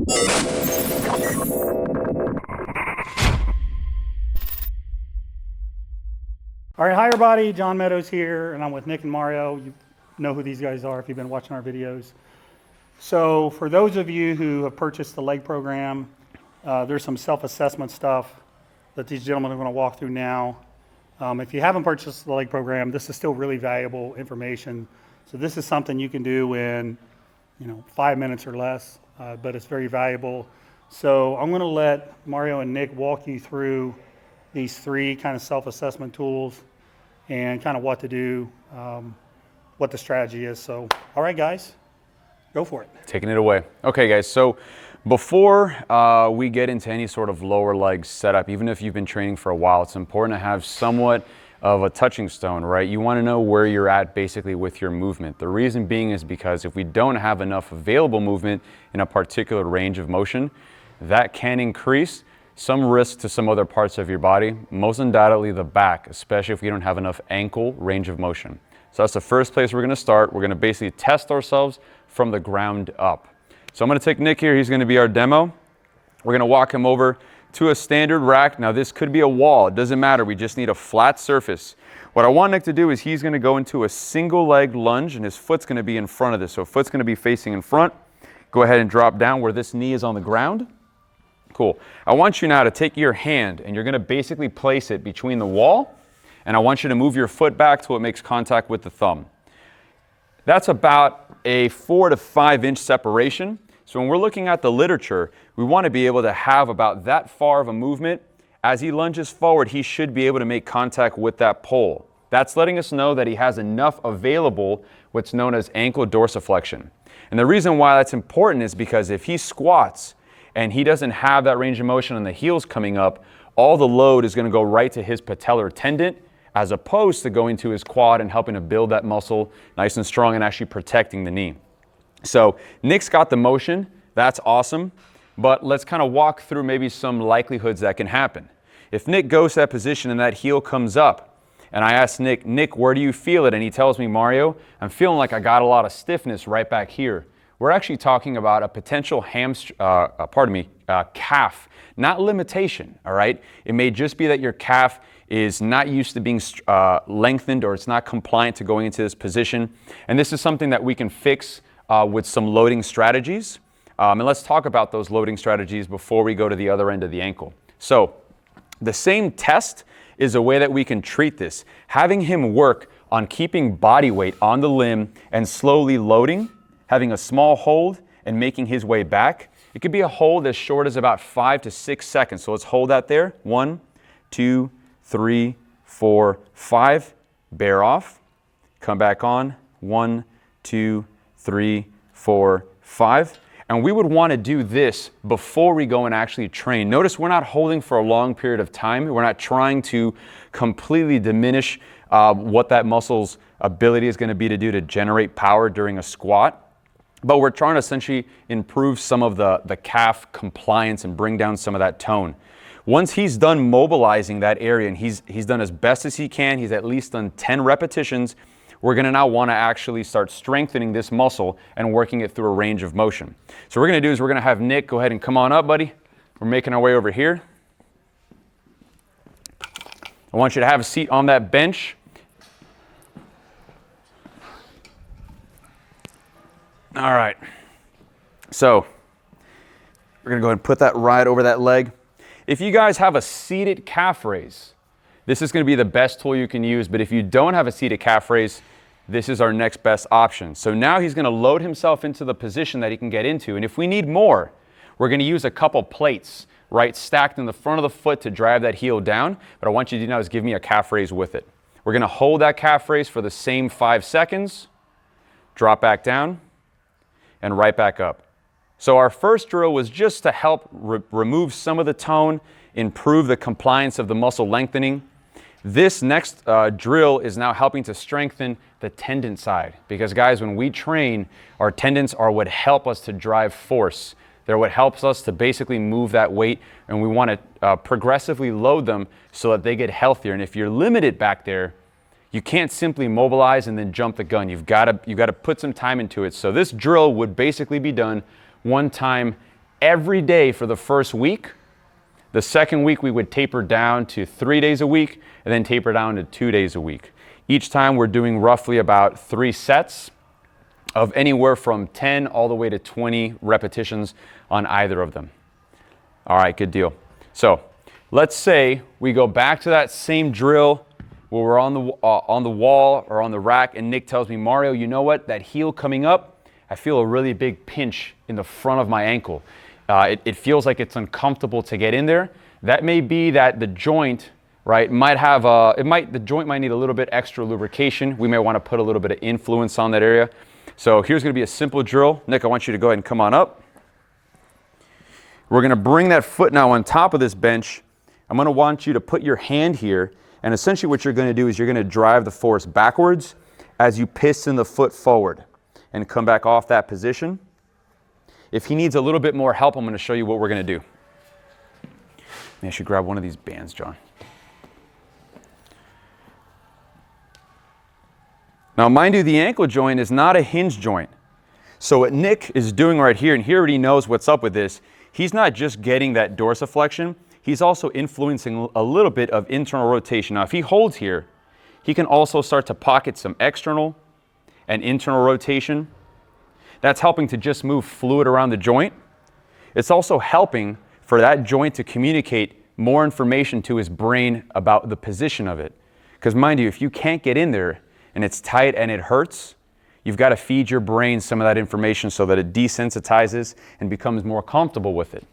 All right, hi everybody, John Meadows here, and I'm with Nick and Mario. You know who these guys are if you've been watching our videos. So for those of you who have purchased the leg program, there's some self-assessment stuff that these gentlemen are going to walk through now. If you haven't purchased the leg program, this is still really valuable information. So this is something you can do in 5 minutes or less, but it's very valuable. So I'm going to let Mario and Nick walk you through these three kind of self-assessment tools and kind of what to do, what the strategy is. So, all right, guys, go for it. Taking it away. Okay, guys, so before we get into any sort of lower leg setup, even if you've been training for a while, it's important to have somewhat of a touching stone, right? You want to know where you're at basically with your movement. The reason being is because if we don't have enough available movement in a particular range of motion, that can increase some risk to some other parts of your body, most undoubtedly the back, especially if we don't have enough ankle range of motion. So that's the first place we're going to start. We're going to basically test ourselves from the ground up. So I'm going to take Nick here. He's going to be our demo. We're going to walk him over to a standard rack. Now this could be a wall. It doesn't matter. We just need a flat surface. What I want Nick to do is he's going to go into a single leg lunge and his foot's going to be in front of this. So foot's going to be facing in front. Go ahead and drop down where this knee is on the ground. Cool. I want you now to take your hand and you're going to basically place it between the wall, and I want you to move your foot back till it makes contact with the thumb. That's about a 4 to 5 inch separation. So when we're looking at the literature, we want to be able to have about that far of a movement. As he lunges forward, he should be able to make contact with that pole. That's letting us know that he has enough available, what's known as ankle dorsiflexion. And the reason why that's important is because if he squats and he doesn't have that range of motion on the heels coming up, all the load is going to go right to his patellar tendon as opposed to going to his quad and helping to build that muscle nice and strong and actually protecting the knee. So Nick's got the motion. That's awesome. But let's kind of walk through maybe some likelihoods that can happen. If Nick goes to that position and that heel comes up, and I ask Nick, where do you feel it? And he tells me, Mario, I'm feeling like I got a lot of stiffness right back here. We're actually talking about a potential calf, not limitation, all right? It may just be that your calf is not used to being lengthened, or it's not compliant to going into this position. And this is something that we can fix with some loading strategies. And let's talk about those loading strategies before we go to the other end of the ankle. So the same test is a way that we can treat this. Having him work on keeping body weight on the limb and slowly loading, having a small hold and making his way back. It could be a hold as short as about 5 to 6 seconds. So let's hold that there. 1, 2, 3, 4, 5. Bear off. Come back on. 1, 2, 3, 4, 5. And we would want to do this before we go and actually train. Notice we're not holding for a long period of time. We're not trying to completely diminish what that muscle's ability is going to be to do to generate power during a squat. But we're trying to essentially improve some of the calf compliance and bring down some of that tone. Once he's done mobilizing that area and he's done as best as he can, he's at least done 10 repetitions, we're going to now want to actually start strengthening this muscle and working it through a range of motion. So what we're going to do is we're going to have Nick go ahead and come on up, buddy. We're making our way over here. I want you to have a seat on that bench. All right, so we're gonna go ahead and put that right over that leg. If you guys have a seated calf raise, this is gonna be the best tool you can use, but if you don't have a seated calf raise, this is our next best option. So now he's gonna load himself into the position that he can get into, and if we need more, we're gonna use a couple plates, right, stacked in the front of the foot to drive that heel down, but I want you to do now is give me a calf raise with it. We're gonna hold that calf raise for the same 5 seconds, drop back down, and right back up. So our first drill was just to help remove some of the tone, improve the compliance of the muscle lengthening. This next drill is now helping to strengthen the tendon side, because guys, when we train, our tendons are what help us to drive force. They're what helps us to basically move that weight, and we want to progressively load them so that they get healthier. And if you're limited back there, you can't simply mobilize and then jump the gun. You've got to put some time into it. So this drill would basically be done 1 time every day for the first week. The second week, we would taper down to 3 days a week and then taper down to 2 days a week. Each time we're doing roughly about 3 sets of anywhere from 10 all the way to 20 repetitions on either of them. All right, good deal. So let's say we go back to that same drill where we're on the wall or on the rack, and Nick tells me, Mario, you know what? That heel coming up, I feel a really big pinch in the front of my ankle. It feels like it's uncomfortable to get in there. That may be that the joint, right, the joint might need a little bit extra lubrication. We may want to put a little bit of influence on that area. So here's going to be a simple drill. Nick, I want you to go ahead and come on up. We're going to bring that foot now on top of this bench. I'm going to want you to put your hand here, and essentially what you're going to do is you're going to drive the force backwards as you piston the foot forward and come back off that position. If he needs a little bit more help, I'm going to show you what we're going to do. Maybe I should grab one of these bands, John. Now, mind you, the ankle joint is not a hinge joint. So what Nick is doing right here, and he already knows what's up with this, he's not just getting that dorsiflexion, he's also influencing a little bit of internal rotation. Now, if he holds here, he can also start to pocket some external and internal rotation. That's helping to just move fluid around the joint. It's also helping for that joint to communicate more information to his brain about the position of it. Because mind you, if you can't get in there and it's tight and it hurts, you've got to feed your brain some of that information so that it desensitizes and becomes more comfortable with it.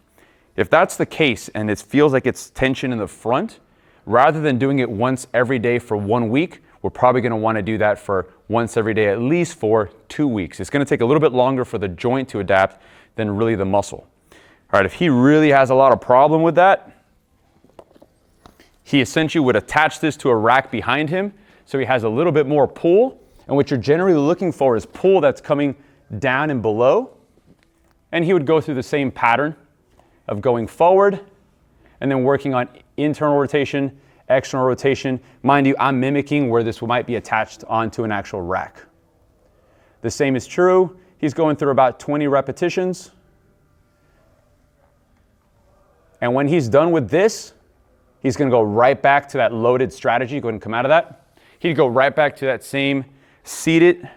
If that's the case and it feels like it's tension in the front, rather than doing it once every day for 1 week, we're probably going to want to do that for once every day, at least for 2 weeks. It's going to take a little bit longer for the joint to adapt than really the muscle. All right, if he really has a lot of problem with that, he essentially would attach this to a rack behind him so he has a little bit more pull. And what you're generally looking for is pull that's coming down and below. And he would go through the same pattern of going forward and then working on internal rotation, external rotation. Mind you, I'm mimicking where this might be attached onto an actual rack. The same is true. He's going through about 20 repetitions. And when he's done with this, he's going to go right back to that loaded strategy. Go ahead and come out of that. He'd go right back to that same seated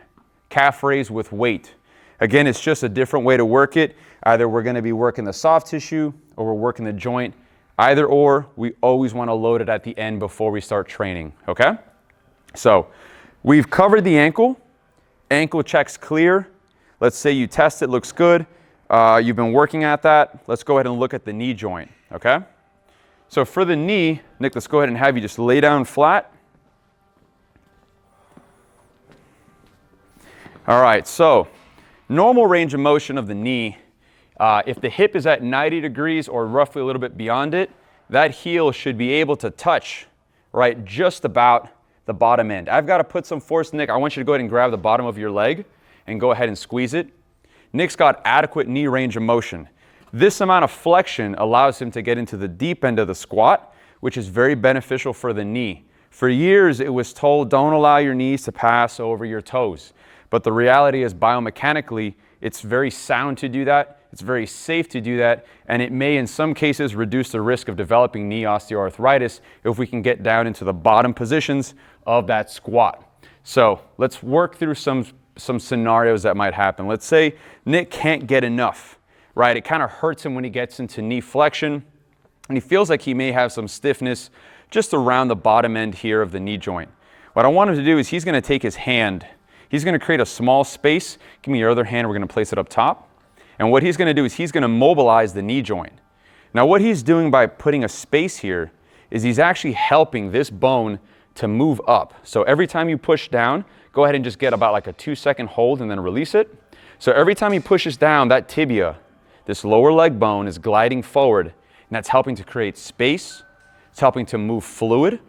calf raise with weight. Again, it's just a different way to work it. Either we're going to be working the soft tissue or we're working the joint. Either or, we always want to load it at the end before we start training, okay? So we've covered the ankle. Ankle check's clear. Let's say you test it, looks good. You've been working at that. Let's go ahead and look at the knee joint, okay? So for the knee, Nick, let's go ahead and have you just lay down flat. All right, so normal range of motion of the knee, if the hip is at 90 degrees or roughly a little bit beyond it, that heel should be able to touch, right, just about the bottom end. I've got to put some force, Nick. I want you to go ahead and grab the bottom of your leg and go ahead and squeeze it. Nick's got adequate knee range of motion. This amount of flexion allows him to get into the deep end of the squat, which is very beneficial for the knee. For years, it was told, don't allow your knees to pass over your toes. But the reality is, biomechanically, it's very sound to do that. It's very safe to do that. And it may, in some cases, reduce the risk of developing knee osteoarthritis if we can get down into the bottom positions of that squat. So let's work through some scenarios that might happen. Let's say Nick can't get enough, right? It kind of hurts him when he gets into knee flexion, and he feels like he may have some stiffness just around the bottom end here of the knee joint. What I want him to do is he's going to take his hand. He's going to create a small space. Give me your other hand. We're going to place it up top. And what he's going to do is he's going to mobilize the knee joint. Now, what he's doing by putting a space here is he's actually helping this bone to move up. So every time you push down, go ahead and just get about like a 2-second hold and then release it. So every time he pushes down, that tibia, this lower leg bone, is gliding forward, and that's helping to create space. It's helping to move fluid.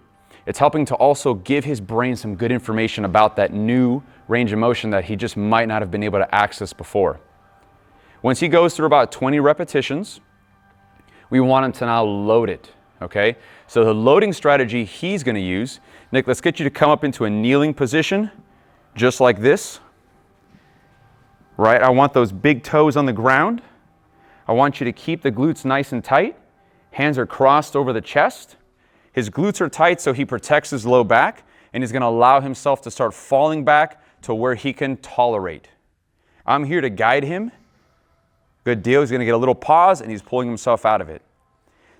It's helping to also give his brain some good information about that new range of motion that he just might not have been able to access before. Once he goes through about 20 repetitions, we want him to now load it, okay? So the loading strategy he's going to use, Nick, let's get you to come up into a kneeling position, just like this, right? I want those big toes on the ground. I I want you to keep the glutes nice and tight. Hands are crossed over the chest. His glutes are tight so he protects his low back, and he's going to allow himself to start falling back to where he can tolerate. I'm here to guide him. Good deal. He's going to get a little pause, and he's pulling himself out of it.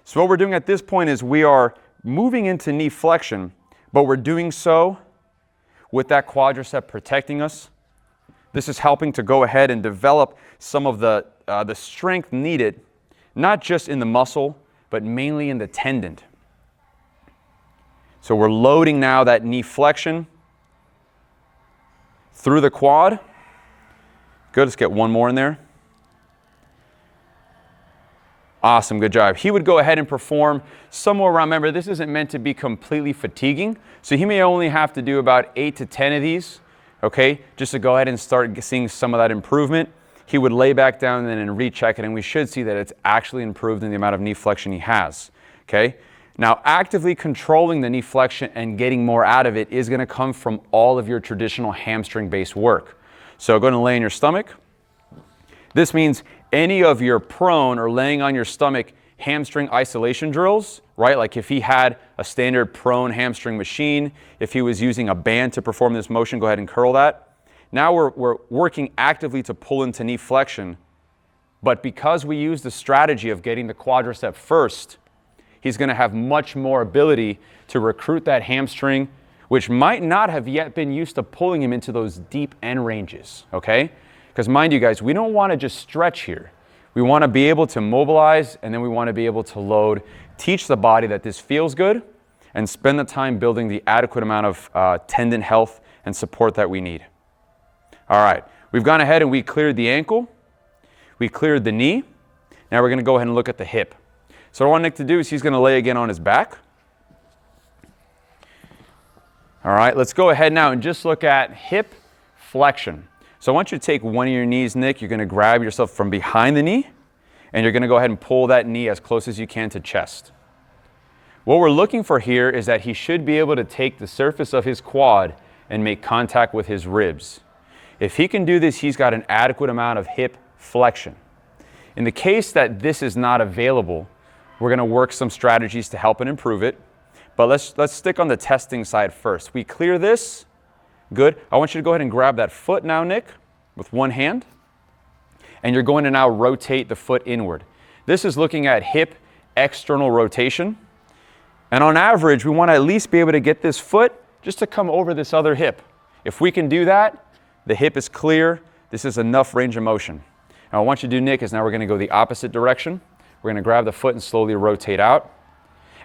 So what we're doing at this point is we are moving into knee flexion, but we're doing so with that quadricep protecting us. This is helping to go ahead and develop some of the strength needed, not just in the muscle, but mainly in the tendon. So we're loading now that knee flexion through the quad. Good, let's get one more in there. Awesome, good job. He would go ahead and perform somewhere around, remember this isn't meant to be completely fatiguing, so he may only have to do about 8 to 10 of these, okay, just to go ahead and start seeing some of that improvement. He would lay back down and then recheck it, and we should see that it's actually improved in the amount of knee flexion he has, okay? Now, actively controlling the knee flexion and getting more out of it is going to come from all of your traditional hamstring-based work. So go ahead and lay on your stomach. This means any of your prone or laying on your stomach hamstring isolation drills, right? Like if he had a standard prone hamstring machine, if he was using a band to perform this motion, go ahead and curl that. Now we're working actively to pull into knee flexion, but because we use the strategy of getting the quadricep first, he's going to have much more ability to recruit that hamstring, which might not have yet been used to pulling him into those deep end ranges, okay? Because mind you guys, we don't want to just stretch here. We want to be able to mobilize, and then we want to be able to load, teach the body that this feels good, and spend the time building the adequate amount of tendon health and support that we need. All right, we've gone ahead and we cleared the ankle. We cleared the knee. Now we're going to go ahead and look at the hip. So what I want Nick to do is he's going to lay again on his back. All right, let's go ahead now and just look at hip flexion. So I want you to take one of your knees, Nick. You're going to grab yourself from behind the knee, and you're going to go ahead and pull that knee as close as you can to chest. What we're looking for here is that he should be able to take the surface of his quad and make contact with his ribs. If he can do this, he's got an adequate amount of hip flexion. In the case that this is not available, we're going to work some strategies to help and improve it. But let's stick on the testing side first. We clear this. Good. I want you to go ahead and grab that foot now, Nick, with one hand. And you're going to now rotate the foot inward. This is looking at hip external rotation. And on average, we want to at least be able to get this foot just to come over this other hip. If we can do that, the hip is clear. This is enough range of motion. Now, what I want you to do, Nick, is now we're going to go the opposite direction. We're going to grab the foot and slowly rotate out.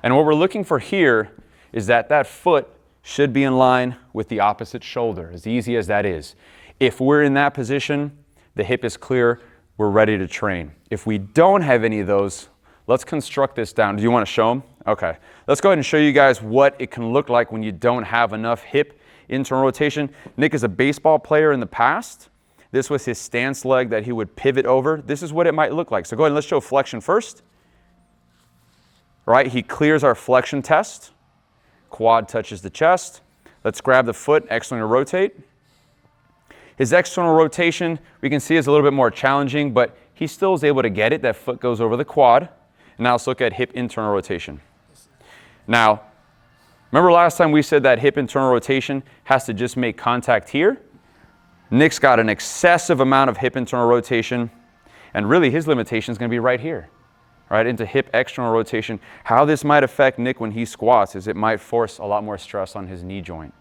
And what we're looking for here is that that foot should be in line with the opposite shoulder, as easy as that is. If we're in that position, the hip is clear, we're ready to train. If we don't have any of those, let's construct this down. Do you want to show them? Okay. Let's go ahead and show you guys what it can look like when you don't have enough hip internal rotation. Nick is a baseball player in the past. This was his stance leg that he would pivot over. This is what it might look like. So go ahead and let's show flexion first. All right, he clears our flexion test. Quad touches the chest. Let's grab the foot, external rotate. His external rotation, we can see, is a little bit more challenging, but he still is able to get it. That foot goes over the quad. And now let's look at hip internal rotation. Now, remember last time we said that hip internal rotation has to just make contact here? Nick's got an excessive amount of hip internal rotation, and really his limitation is going to be right here, right into hip external rotation. How this might affect Nick when he squats is it might force a lot more stress on his knee joint.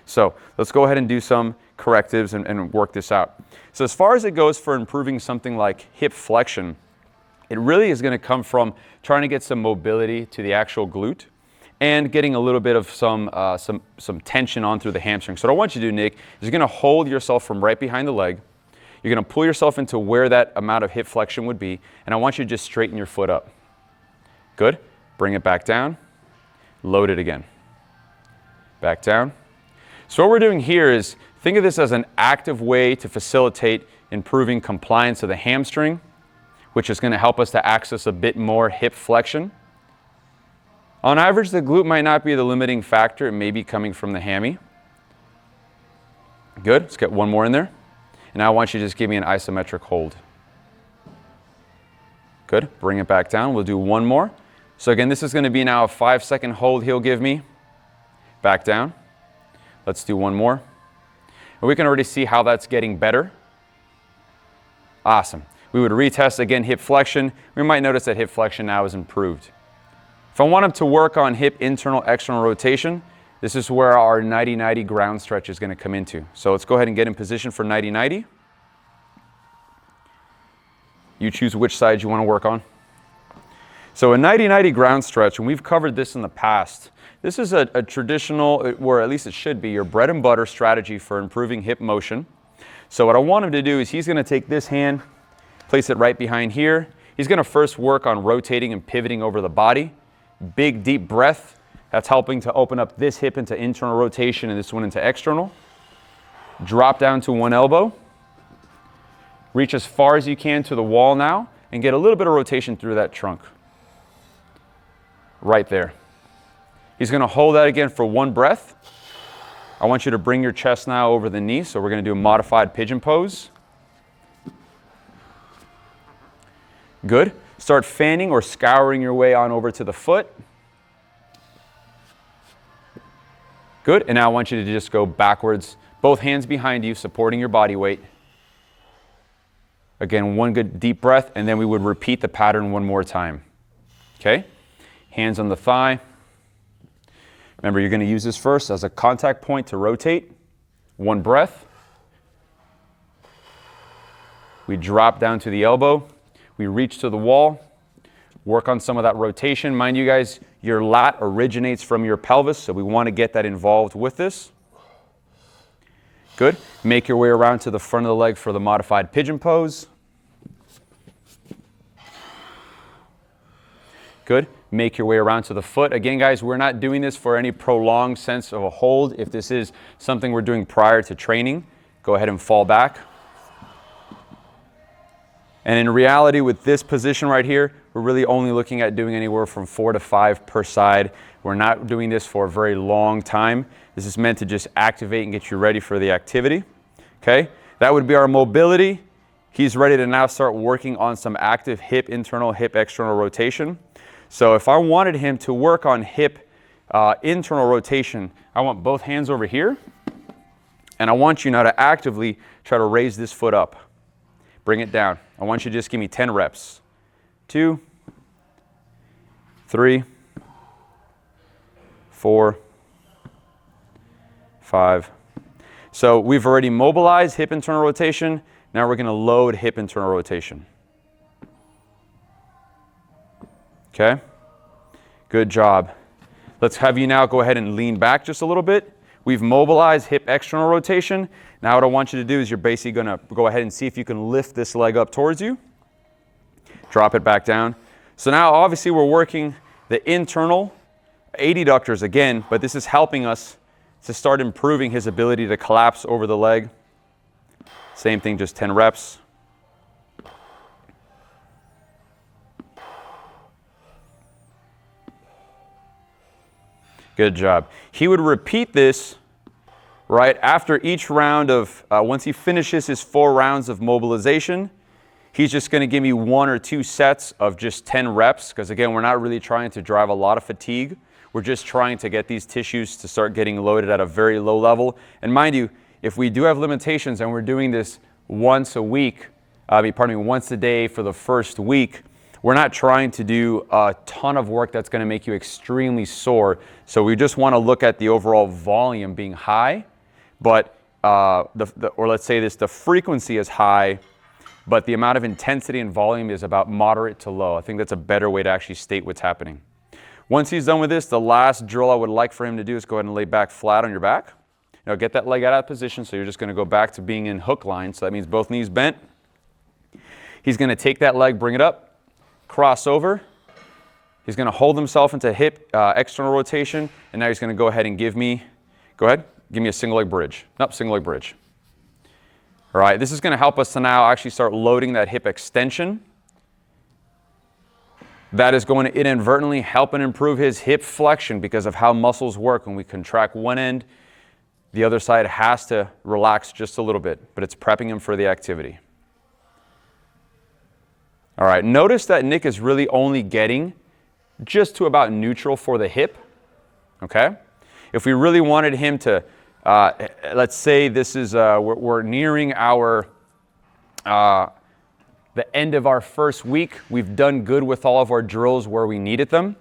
So let's go ahead and do some correctives and work this out. So as far as it goes for improving something like hip flexion, it really is going to come from trying to get some mobility to the actual glute and getting a little bit of some tension on through the hamstring. So what I want you to do, Nick, is you're going to hold yourself from right behind the leg. You're going to pull yourself into where that amount of hip flexion would be, and I want you to just straighten your foot up. Good. Bring it back down. Load it again. Back down. So what we're doing here is think of this as an active way to facilitate improving compliance of the hamstring, which is going to help us to access a bit more hip flexion. On average, the glute might not be the limiting factor. It may be coming from the hammy. Good. Let's get one more in there. And now I want you to just give me an isometric hold. Good, bring it back down. We'll do one more. So again, this is gonna be now a 5-second hold he'll give me. Back down. Let's do one more. And we can already see how that's getting better. Awesome. We would retest again hip flexion. We might notice that hip flexion now is improved. If I want him to work on hip internal, external rotation, this is where our 90-90 ground stretch is gonna come into. So let's go ahead and get in position for 90-90. You choose which side you wanna work on. So a 90-90 ground stretch, and we've covered this in the past, this is a traditional, or at least it should be, your bread and butter strategy for improving hip motion. So what I want him to do is he's gonna take this hand, place it right behind here. He's gonna first work on rotating and pivoting over the body. Big, deep breath. That's helping to open up this hip into internal rotation and this one into external. Drop down to one elbow. Reach as far as you can to the wall now and get a little bit of rotation through that trunk. Right there. He's gonna hold that again for one breath. I want you to bring your chest now over the knee, so we're gonna do a modified pigeon pose. Good. Start fanning or scouring your way on over to the foot. Good. And now I want you to just go backwards, both hands behind you, supporting your body weight. Again, one good deep breath, and then we would repeat the pattern one more time. Okay? Hands on the thigh. Remember, you're going to use this first as a contact point to rotate. One breath. We drop down to the elbow. We reach to the wall. Work on some of that rotation. Mind you guys, your lat originates from your pelvis, so we want to get that involved with this. Good. Make your way around to the front of the leg for the modified pigeon pose. Good. Make your way around to the foot. Again, guys, we're not doing this for any prolonged sense of a hold. If this is something we're doing prior to training, go ahead and fall back. And in reality, with this position right here, we're really only looking at doing anywhere from 4 to 5 per side. We're not doing this for a very long time. This is meant to just activate and get you ready for the activity. Okay, that would be our mobility. He's ready to now start working on some active hip internal, hip external rotation. So if I wanted him to work on hip internal rotation, I want both hands over here, and I want you now to actively try to raise this foot up. Bring it down. I want you to just give me 10 reps. 2, 3, 4, 5. So we've already mobilized hip internal rotation. Now we're going to load hip internal rotation. Okay, good job. Let's have you now go ahead and lean back just a little bit. We've mobilized hip external rotation. Now what I want you to do is you're basically going to go ahead and see if you can lift this leg up towards you. Drop it back down. So now obviously we're working the internal adductors again, but this is helping us to start improving his ability to collapse over the leg. Same thing, just 10 reps. Good job. He would repeat this right after each round of, once he finishes his 4 rounds of mobilization, he's just going to give me 1 or 2 sets of just 10 reps, because again, we're not really trying to drive a lot of fatigue. We're just trying to get these tissues to start getting loaded at a very low level. And mind you, if we do have limitations and we're doing this once a week, once a day for the first week, we're not trying to do a ton of work that's going to make you extremely sore. So we just want to look at the overall volume being high, but or let's say this, the frequency is high, but the amount of intensity and volume is about moderate to low. I think that's a better way to actually state what's happening. Once he's done with this, the last drill I would like for him to do is go ahead and lay back flat on your back. Now get that leg out of position, so you're just going to go back to being in hook line. So that means both knees bent. He's going to take that leg, bring it up, cross over. He's going to hold himself into hip external rotation, and now he's going to go ahead and give me a single leg bridge. Nope, single leg bridge. All right, this is going to help us to now actually start loading that hip extension. That is going to inadvertently help and improve his hip flexion because of how muscles work. When we contract one end, the other side has to relax just a little bit, but it's prepping him for the activity. All right, notice that Nick is really only getting just to about neutral for the hip, okay? If we really wanted him to, let's say this is, we're nearing our, the end of our first week. We've done good with all of our drills where we needed them,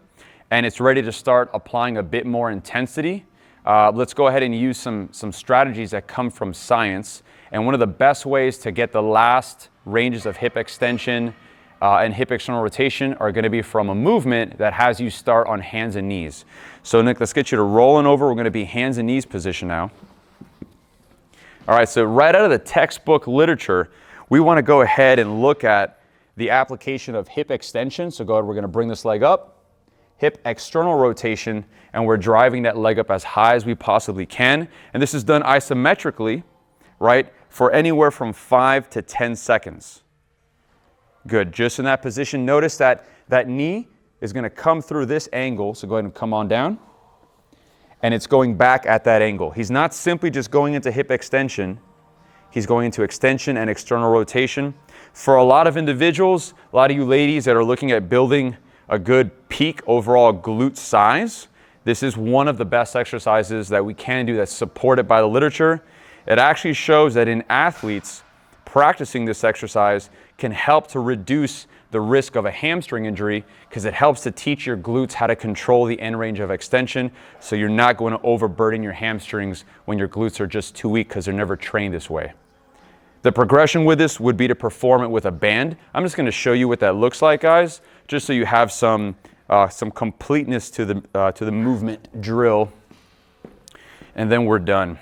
and it's ready to start applying a bit more intensity. Let's go ahead and use some strategies that come from science. And one of the best ways to get the last ranges of hip extension and hip external rotation are going to be from a movement that has you start on hands and knees. So Nick, let's get you to rolling over. We're going to be hands and knees position now. All right, so right out of the textbook literature, we want to go ahead and look at the application of hip extension. So go ahead, we're going to bring this leg up, hip external rotation, and we're driving that leg up as high as we possibly can. And this is done isometrically, right, for anywhere from 5 to 10 seconds. Good, just in that position. Notice that that knee is going to come through this angle. So go ahead and come on down. And it's going back at that angle. He's not simply just going into hip extension. He's going into extension and external rotation. For a lot of individuals, a lot of you ladies that are looking at building a good peak overall glute size, this is one of the best exercises that we can do that's supported by the literature. It actually shows that in athletes, practicing this exercise can help to reduce the risk of a hamstring injury because it helps to teach your glutes how to control the end range of extension, so you're not going to overburden your hamstrings when your glutes are just too weak because they're never trained this way. The progression with this would be to perform it with a band. I'm just going to show you what that looks like, guys, just so you have some completeness to the movement drill, and then we're done.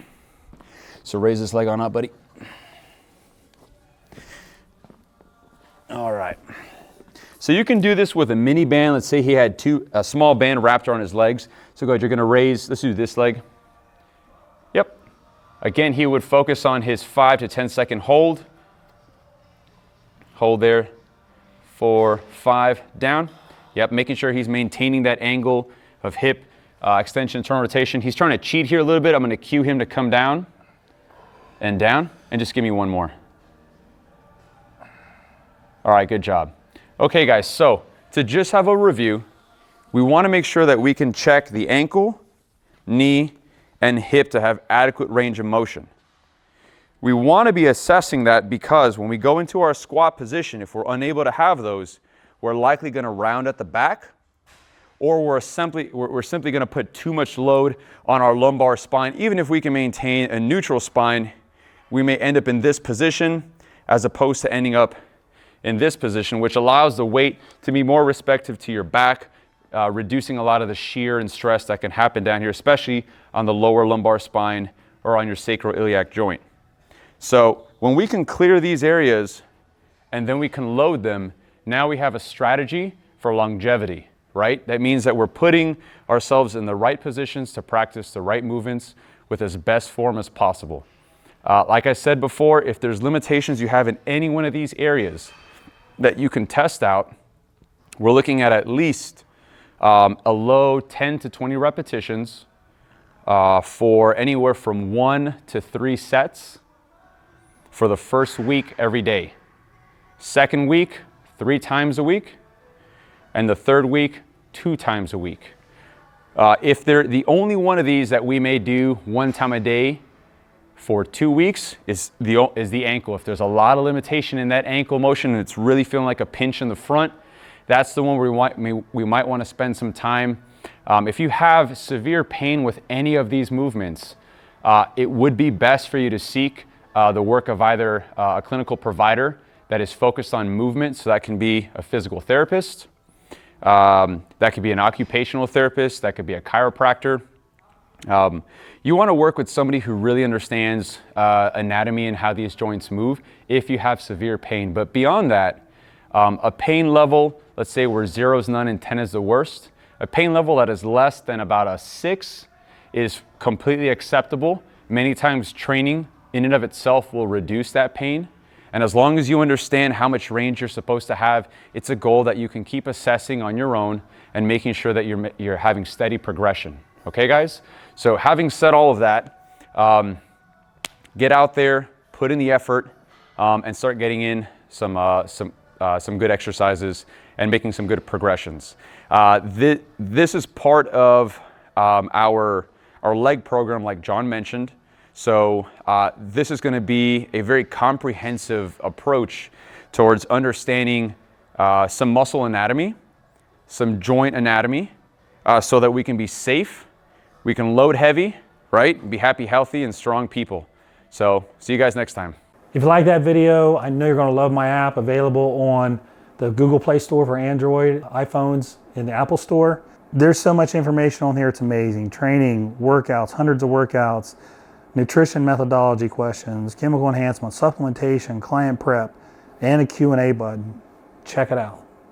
So raise this leg on up, buddy. All right. So you can do this with a mini band. Let's say he had a small band wrapped around his legs. So go ahead, you're going to raise, let's do this leg. Yep. Again, he would focus on his 5 to 10 second hold. Hold there. 4, 5, down. Yep, making sure he's maintaining that angle of hip extension, internal rotation. He's trying to cheat here a little bit. I'm going to cue him to come down, and just give me one more. All right, good job. Okay, guys, so to just have a review, we want to make sure that we can check the ankle, knee, and hip to have adequate range of motion. We want to be assessing that because when we go into our squat position, if we're unable to have those, we're likely going to round at the back, or we're simply going to put too much load on our lumbar spine. Even if we can maintain a neutral spine, we may end up in this position as opposed to ending up in this position, which allows the weight to be more respective to your back, reducing a lot of the shear and stress that can happen down here, especially on the lower lumbar spine or on your sacroiliac joint. So when we can clear these areas and then we can load them, now we have a strategy for longevity, right? That means that we're putting ourselves in the right positions to practice the right movements with as best form as possible. Like I said before, if there's limitations you have in any one of these areas that you can test out, we're looking at least a low 10 to 20 repetitions for anywhere from 1 to 3 sets for the first week every day. Second week, 3 times a week, and the third week, 2 times a week. If they're the only one of these that we may do 1 time a day for 2 weeks is the ankle. If there's a lot of limitation in that ankle motion and it's really feeling like a pinch in the front, that's the one where we might want to spend some time. If you have severe pain with any of these movements, it would be best for you to seek the work of either a clinical provider that is focused on movement, so that can be a physical therapist, that could be an occupational therapist, that could be a chiropractor. You want to work with somebody who really understands anatomy and how these joints move if you have severe pain. But beyond that, a pain level, let's say where 0 is none and 10 is the worst, a pain level that is less than about a 6 is completely acceptable. Many times training in and of itself will reduce that pain. And as long as you understand how much range you're supposed to have, it's a goal that you can keep assessing on your own and making sure that you're having steady progression. Okay, guys? So having said all of that, get out there, put in the effort, and start getting in some some good exercises and making some good progressions. This is part of our leg program, like John mentioned. So this is going to be a very comprehensive approach towards understanding some muscle anatomy, some joint anatomy, so that we can be safe, we can load heavy, right? Be happy, healthy, and strong people. So see you guys next time. If you like that video, I know you're going to love my app, available on the Google Play Store for Android, iPhones, in the Apple Store. There's so much information on here, it's amazing. Training, workouts, hundreds of workouts, nutrition methodology questions, chemical enhancement, supplementation, client prep, and a Q&A button. Check it out.